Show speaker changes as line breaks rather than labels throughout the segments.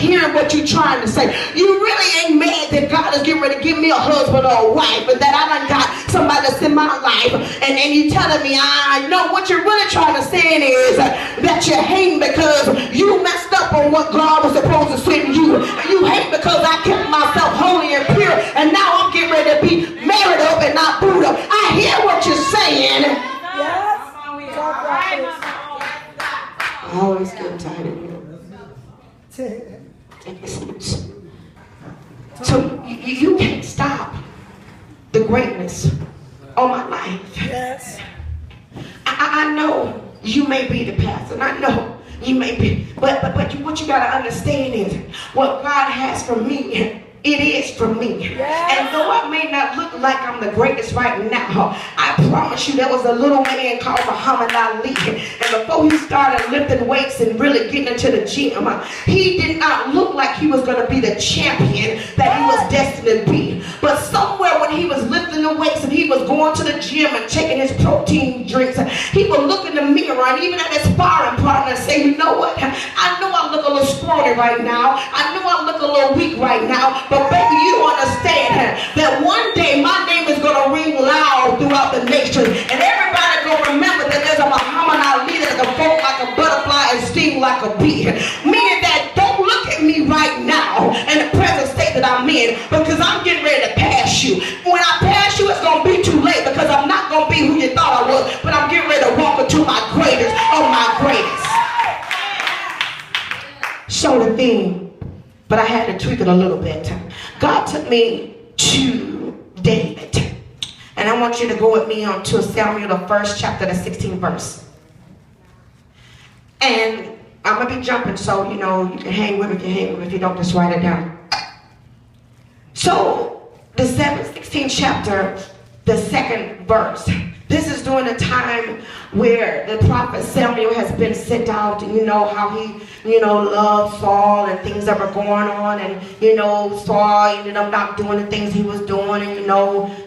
hearing what you're trying to say. You really ain't mad that God is getting ready to give me a husband or a wife, and that I done got somebody that's in my life, and you telling me I know. What you're really trying to say is that you hate because you messed up on what God was supposed to send you. You hate because I kept myself holy and pure, and now I'm getting ready to be married up and not booed up. I hear what you're saying.
Yes.
I always get tired of you. So you can't stop the greatness of my life.
Yes.
I know you may be the pastor, and I know you may be, but what you gotta understand is what God has for me. It is for me.
Yes.
And though I may not look like I'm the greatest right now, I promise you there was a little man called Muhammad Ali. And before he started lifting weights and really getting into the gym, he did not look like he was going to be the champion that he was destined to be. But somewhere when he was lifting the weights and he was going to the gym and taking his protein drinks, he would look in the mirror and even at his sparring partner and say, you know what? I know I look a little scrawny right now. I know I look a little weak right now. But baby, you don't understand that one day my name is going to ring loud throughout the nation. And everybody going to remember that there's a Muhammad Ali that can float like a butterfly and sting like a bee. Meaning that don't look at me right now in the present state that I'm in, because I'm getting ready to pass you. When I pass you, it's going to be too late, because I'm not going to be who you thought I was, but I'm getting ready to walk into my greatest of my greatest. So the thing, but I had to tweak it a little bit. God took me to David. And I want you to go with me on to Samuel, the 1st chapter, the 16th verse. And I'm going to be jumping, so, you know, you can hang with me if you hang with me. If you don't, just write it down. So, the 16th chapter, the 2nd verse. This is during a time where the prophet Samuel has been sent out, and you know how he, loved Saul and things that were going on, and Saul ended up not doing the things he was doing, and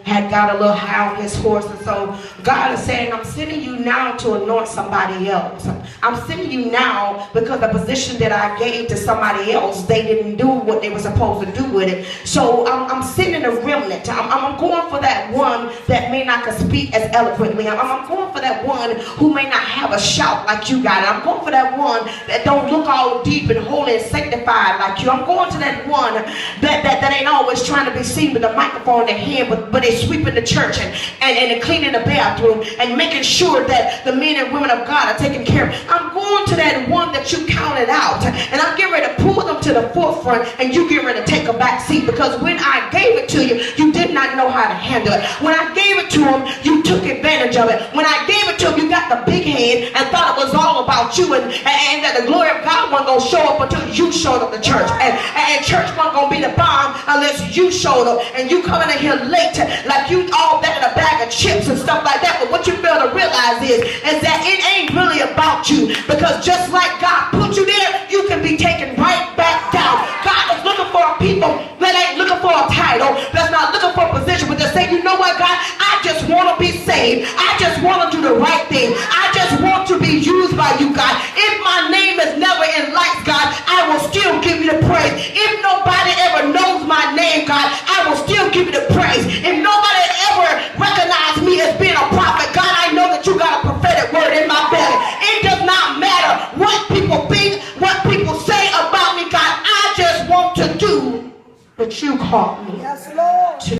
had got a little high on his horse. And so God is saying, I'm sending you now to anoint somebody else. I'm sending you now because the position that I gave to somebody else, they didn't do what they were supposed to do with it. So I'm sending a remnant. I'm going for that one that may not speak as eloquently. I'm going for that one who may not have a shout like you got it. I'm going for that one that don't look all deep and holy and sanctified like you. I'm going to that one that ain't always trying to be seen with a microphone in their hand, but they sweeping the church and cleaning the bathroom and making sure that the men and women of God are taken care of. I'm going to that one that you counted out, and I'm getting ready to pull them to the forefront, and you get ready to take a back seat, because when I gave it to you, you did not know how to handle it. When I gave it to them, you took advantage of it. When I gave it to them, you got the big head and thought it was all about you, and that the glory of God wasn't going to show up until you showed up to church, and church wasn't going to be the bomb unless you showed up, and you coming in here late like you all that in a bag of chips and stuff like that. But what you fail to realize is that it ain't really about you, because just like God put you there, you can be taken right back down. God is looking for a people that ain't looking for a title, that's not looking for a position, but just say, you know what, God, I just want to be saved. I just want to do the right thing. I just want to be used by you, God. If my name is never in lights, God, I will still give you the praise. If nobody ever knows my name, God, I will still give you the praise. If nobody ever recognizes me as being a prophet, God, I know that you got a prophetic word in my belly. It does not matter what people think, what people say about me, God. I just want to do what you called me.
Yes, Lord.
To